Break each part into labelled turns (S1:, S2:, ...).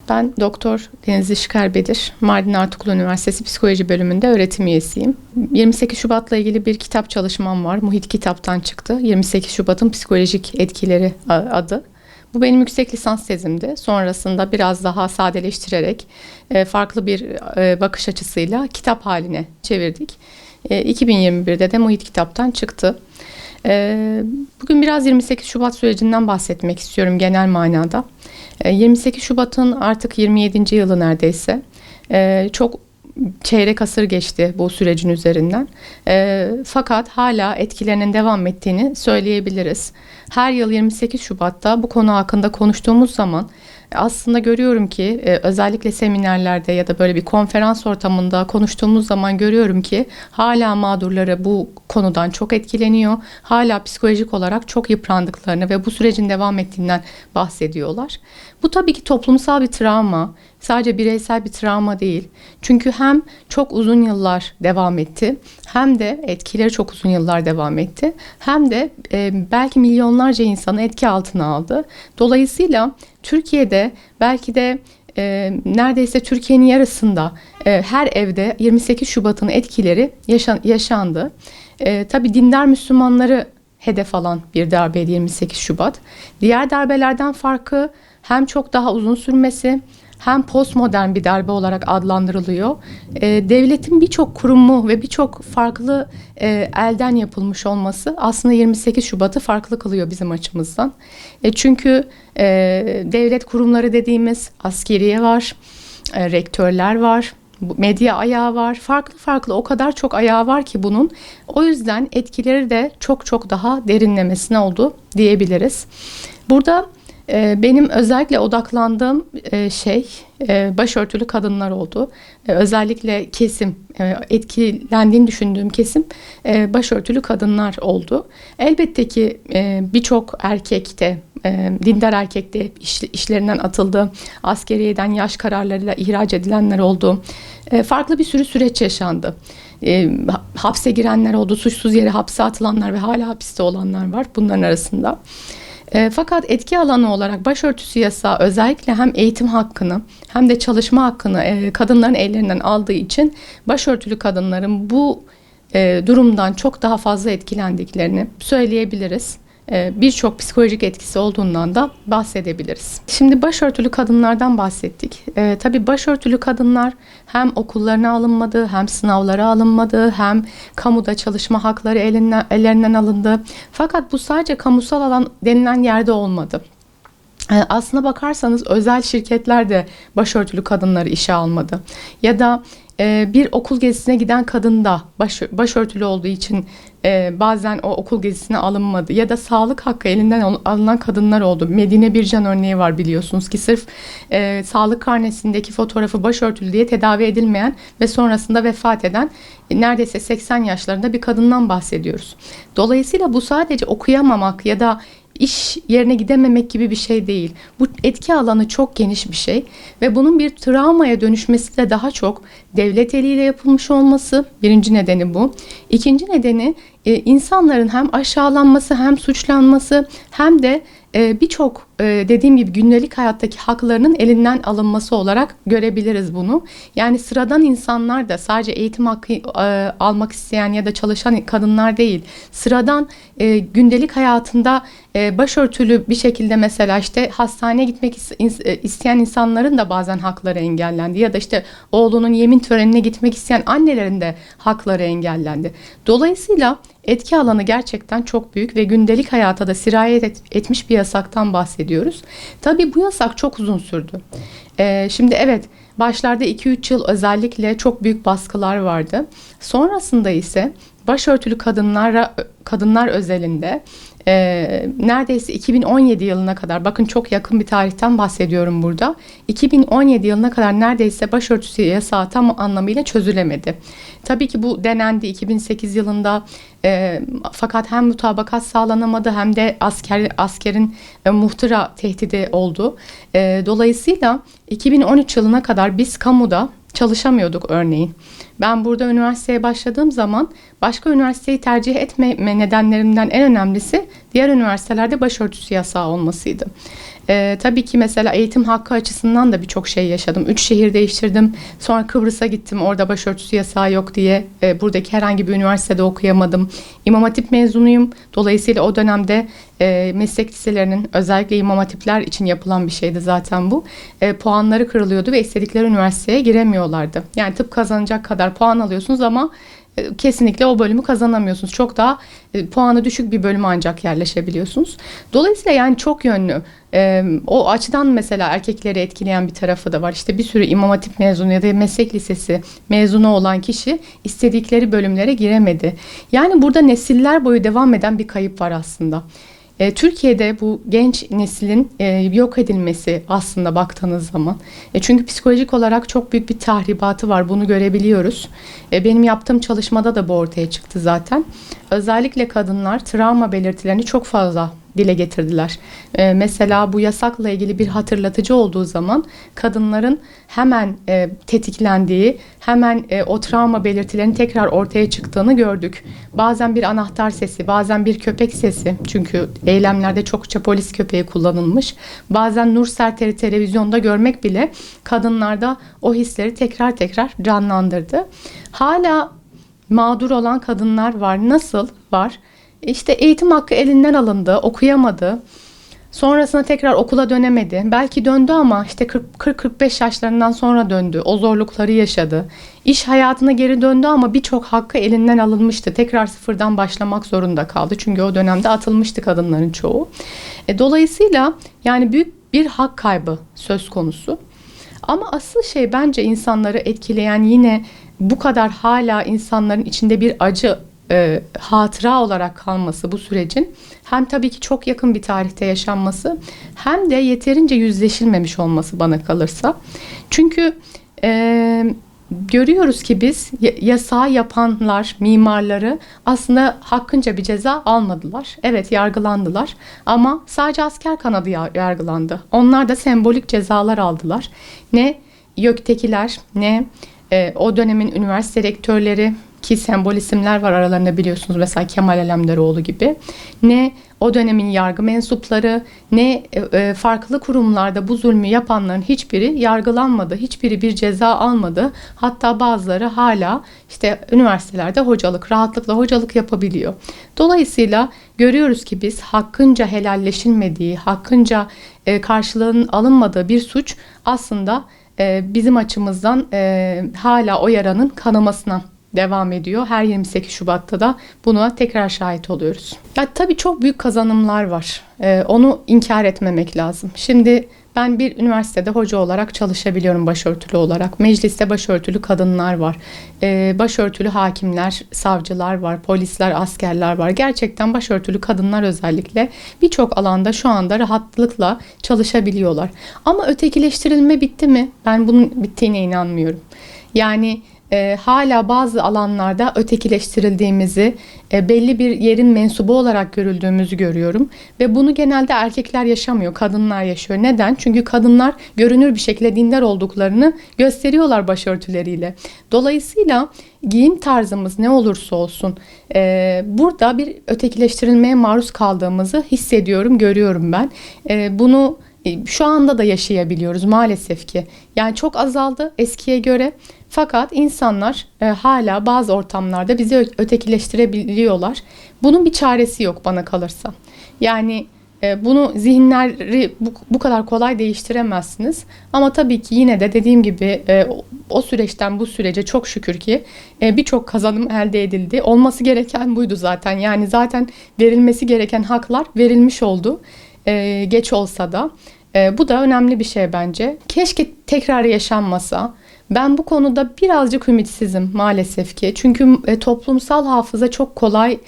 S1: Ben Doktor Deniz Işıkar-Bedir, Mardin Artuklu Üniversitesi Psikoloji Bölümünde öğretim üyesiyim. 28 Şubat'la ilgili bir kitap çalışmam var. Muhit Kitap'tan çıktı. 28 Şubat'ın psikolojik etkileri adı. Bu benim yüksek lisans tezimdi. Sonrasında biraz daha sadeleştirerek farklı bir bakış açısıyla kitap haline çevirdik. 2021'de de Muhit Kitap'tan çıktı. Bugün biraz 28 Şubat sürecinden bahsetmek istiyorum genel manada. 28 Şubat'ın artık 27. yılı neredeyse. Çok çeyrek asır geçti bu sürecin üzerinden. Fakat hala etkilerinin devam ettiğini söyleyebiliriz. Her yıl 28 Şubat'ta bu konu hakkında konuştuğumuz zaman aslında görüyorum ki özellikle seminerlerde ya da böyle bir konferans ortamında konuştuğumuz zaman görüyorum ki hala mağdurları bu konudan çok etkileniyor. Hala psikolojik olarak çok yıprandıklarını ve bu sürecin devam ettiğinden bahsediyorlar. Bu tabii ki toplumsal bir travma, sadece bireysel bir travma değil. Çünkü hem çok uzun yıllar devam etti, hem de etkileri çok uzun yıllar devam etti. Hem de belki milyonlarca insanı etki altına aldı. Dolayısıyla Türkiye'de belki de neredeyse Türkiye'nin yarısında her evde 28 Şubat'ın etkileri yaşandı. Tabii dindar Müslümanları hedef alan bir darbeydi 28 Şubat. Diğer darbelerden farkı hem çok daha uzun sürmesi, hem postmodern bir darbe olarak adlandırılıyor. Devletin birçok kurumu ve birçok farklı elden yapılmış olması aslında 28 Şubat'ı farklı kılıyor bizim açımızdan. Çünkü devlet kurumları dediğimiz askeriye var, rektörler var, medya ayağı var. Farklı o kadar çok ayağı var ki bunun. O yüzden etkileri de çok daha derinlemesine oldu diyebiliriz. Burada benim özellikle odaklandığım başörtülü kadınlar oldu. Özellikle etkilendiğini düşündüğüm kesim başörtülü kadınlar oldu. Elbette ki birçok erkek de, dindar erkek de işlerinden atıldı. Askeriyeden yaş kararlarıyla ihraç edilenler oldu. Farklı bir sürü süreç yaşandı. Hapse girenler oldu, suçsuz yere hapse atılanlar ve hala hapiste olanlar var bunların arasında. Fakat etki alanı olarak başörtüsü yasağı özellikle hem eğitim hakkını hem de çalışma hakkını kadınların ellerinden aldığı için başörtülü kadınların bu durumdan çok daha fazla etkilendiklerini söyleyebiliriz. Birçok psikolojik etkisi olduğundan da bahsedebiliriz. Şimdi başörtülü kadınlardan bahsettik. Tabii başörtülü kadınlar hem okullarına alınmadı, hem sınavlara alınmadı, hem kamuda çalışma hakları ellerinden alındı. Fakat bu sadece kamusal alan denilen yerde olmadı. Aslına bakarsanız özel şirketler de başörtülü kadınları işe almadı. Ya da bir okul gezisine giden kadın da başörtülü olduğu için bazen o okul gezisine alınmadı. Ya da sağlık hakkı elinden alınan kadınlar oldu. Medine Bircan örneği var biliyorsunuz ki sırf sağlık karnesindeki fotoğrafı başörtülü diye tedavi edilmeyen ve sonrasında vefat eden neredeyse 80 yaşlarında bir kadından bahsediyoruz. Dolayısıyla bu sadece okuyamamak ya da iş yerine gidememek gibi bir şey değil. Bu etki alanı çok geniş bir şey ve bunun bir travmaya dönüşmesi de daha çok devlet eliyle yapılmış olması. Birinci nedeni bu. İkinci nedeni insanların hem aşağılanması hem suçlanması hem de birçok dediğim gibi gündelik hayattaki haklarının elinden alınması olarak görebiliriz bunu. Yani sıradan insanlar da sadece eğitim hakkı almak isteyen ya da çalışan kadınlar değil. Sıradan gündelik hayatında başörtülü bir şekilde mesela işte hastaneye gitmek isteyen insanların da bazen hakları engellendi. Ya da işte oğlunun yemin törenine gitmek isteyen annelerin de hakları engellendi. Dolayısıyla etki alanı gerçekten çok büyük ve gündelik hayata da sirayet etmiş bir yasaktan bahsediyoruz. Tabii bu yasak çok uzun sürdü. Şimdi evet, başlarda 2-3 yıl özellikle çok büyük baskılar vardı. Sonrasında ise başörtülü kadınlar özelinde neredeyse 2017 yılına kadar, bakın çok yakın bir tarihten bahsediyorum burada. 2017 yılına kadar neredeyse başörtüsü yasağı tam anlamıyla çözülemedi. Tabii ki bu denendi 2008 yılında fakat hem mutabakat sağlanamadı hem de askerin muhtıra tehdidi oldu. Dolayısıyla 2013 yılına kadar biz kamuda çalışamıyorduk örneğin. Ben burada üniversiteye başladığım zaman başka üniversiteyi tercih etmeme nedenlerimden en önemlisi diğer üniversitelerde başörtüsü yasağı olmasıydı. Tabii ki mesela eğitim hakkı açısından da birçok şey yaşadım. 3 şehir değiştirdim. Sonra Kıbrıs'a gittim. Orada başörtüsü yasağı yok diye buradaki herhangi bir üniversitede okuyamadım. İmam Hatip mezunuyum. Dolayısıyla o dönemde meslek liselerinin, özellikle imam hatipler için yapılan bir şeydi zaten bu. Puanları kırılıyordu ve istedikleri üniversiteye giremiyorlardı. Yani tıp kazanacak kadar puan alıyorsunuz ama kesinlikle o bölümü kazanamıyorsunuz. Çok daha puanı düşük bir bölüme ancak yerleşebiliyorsunuz. Dolayısıyla yani çok yönlü. O açıdan mesela erkekleri etkileyen bir tarafı da var. İşte bir sürü imam hatip mezunu ya da meslek lisesi mezunu olan kişi istedikleri bölümlere giremedi. Yani burada nesiller boyu devam eden bir kayıp var aslında. Türkiye'de bu genç neslin yok edilmesi aslında baktığınız zaman. Çünkü psikolojik olarak çok büyük bir tahribatı var. Bunu görebiliyoruz. Benim yaptığım çalışmada da bu ortaya çıktı zaten. Özellikle kadınlar travma belirtilerini çok fazla dile getirdiler. Mesela bu yasakla ilgili bir hatırlatıcı olduğu zaman kadınların hemen tetiklendiği, hemen o travma belirtilerinin tekrar ortaya çıktığını gördük. Bazen bir anahtar sesi, bazen bir köpek sesi. Çünkü eylemlerde çokça polis köpeği kullanılmış. Bazen Nur Serter'i televizyonda görmek bile kadınlarda o hisleri tekrar tekrar canlandırdı. Hala mağdur olan kadınlar var. Nasıl var? İşte eğitim hakkı elinden alındı, okuyamadı. Sonrasında tekrar okula dönemedi. Belki döndü ama işte 40-45 yaşlarından sonra döndü. O zorlukları yaşadı. İş hayatına geri döndü ama birçok hakkı elinden alınmıştı. Tekrar sıfırdan başlamak zorunda kaldı. Çünkü o dönemde atılmıştı kadınların çoğu. Dolayısıyla yani büyük bir hak kaybı söz konusu. Ama asıl şey bence insanları etkileyen yine bu kadar hala insanların içinde bir acı hatıra olarak kalması bu sürecin hem tabii ki çok yakın bir tarihte yaşanması hem de yeterince yüzleşilmemiş olması bana kalırsa. Çünkü görüyoruz ki biz yasağı yapanlar, mimarları aslında hakkınca bir ceza almadılar. Evet, yargılandılar ama sadece asker kanadı yargılandı. Onlar da sembolik cezalar aldılar. Ne YÖK'tekiler ne o dönemin üniversite rektörleri, ki sembol isimler var aralarında biliyorsunuz, mesela Kemal Alemdaroğlu gibi, ne o dönemin yargı mensupları ne farklı kurumlarda bu zulmü yapanların hiçbiri yargılanmadı. Hiçbiri bir ceza almadı. Hatta bazıları hala işte üniversitelerde rahatlıkla hocalık yapabiliyor. Dolayısıyla görüyoruz ki biz hakkınca helalleşilmediği, hakkınca karşılığının alınmadığı bir suç aslında bizim açımızdan hala o yaranın kanamasına devam ediyor. Her 28 Şubat'ta da buna tekrar şahit oluyoruz. Ya tabii çok büyük kazanımlar var. Onu inkar etmemek lazım. Şimdi ben bir üniversitede hoca olarak çalışabiliyorum başörtülü olarak. Mecliste başörtülü kadınlar var. Başörtülü hakimler, savcılar var, polisler, askerler var. Gerçekten başörtülü kadınlar özellikle birçok alanda şu anda rahatlıkla çalışabiliyorlar. Ama ötekileştirilme bitti mi? Ben bunun bittiğine inanmıyorum. Yani hala bazı alanlarda ötekileştirildiğimizi, belli bir yerin mensubu olarak görüldüğümüzü görüyorum. Ve bunu genelde erkekler yaşamıyor, kadınlar yaşıyor. Neden? Çünkü kadınlar görünür bir şekilde dindar olduklarını gösteriyorlar başörtüleriyle. Dolayısıyla giyim tarzımız ne olursa olsun burada bir ötekileştirilmeye maruz kaldığımızı hissediyorum, görüyorum ben. Bunu şu anda da yaşayabiliyoruz maalesef ki. Yani çok azaldı eskiye göre. Fakat insanlar hala bazı ortamlarda bizi ötekileştirebiliyorlar. Bunun bir çaresi yok bana kalırsa. Yani bunu zihinleri bu kadar kolay değiştiremezsiniz. Ama tabii ki yine de dediğim gibi o süreçten bu sürece çok şükür ki birçok kazanım elde edildi. Olması gereken buydu zaten. Yani zaten verilmesi gereken haklar verilmiş oldu. Geç olsa da. Bu da önemli bir şey bence. Keşke tekrar yaşanmasa. Ben bu konuda birazcık ümitsizim maalesef ki. Çünkü toplumsal hafıza çok kolay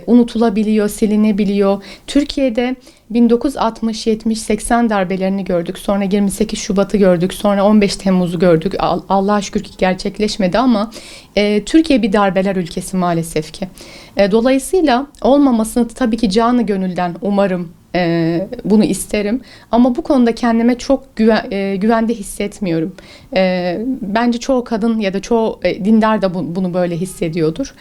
S1: unutulabiliyor, silinebiliyor. Türkiye'de 1960, 70, 80 darbelerini gördük. Sonra 28 Şubat'ı gördük. Sonra 15 Temmuz'u gördük. Allah'a şükür ki gerçekleşmedi ama Türkiye bir darbeler ülkesi maalesef ki. Dolayısıyla olmamasını tabii ki canı gönülden umarım. Bunu isterim. Ama bu konuda kendime çok güvende hissetmiyorum. Bence çoğu kadın ya da çoğu dindar da bunu böyle hissediyordur.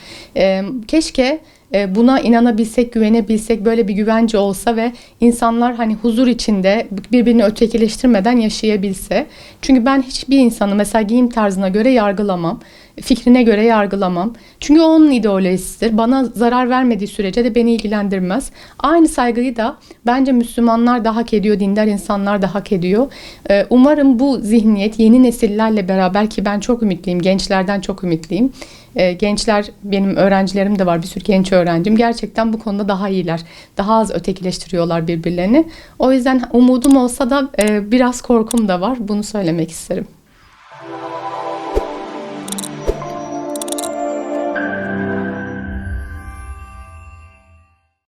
S1: Keşke Buna inanabilsek, güvenebilsek, böyle bir güvence olsa ve insanlar hani huzur içinde birbirini ötekileştirmeden yaşayabilse. Çünkü ben hiçbir insanı mesela giyim tarzına göre yargılamam, fikrine göre yargılamam. Çünkü o onun ideolojisidir. Bana zarar vermediği sürece de beni ilgilendirmez. Aynı saygıyı da bence Müslümanlar da hak ediyor, dindar insanlar da hak ediyor. Umarım bu zihniyet yeni nesillerle beraber, ki ben çok ümitliyim, gençlerden çok ümitliyim. Gençler, benim öğrencilerim de var, bir sürü genç öğrencim. Gerçekten bu konuda daha iyiler. Daha az ötekileştiriyorlar birbirlerini. O yüzden umudum olsa da biraz korkum da var. Bunu söylemek isterim.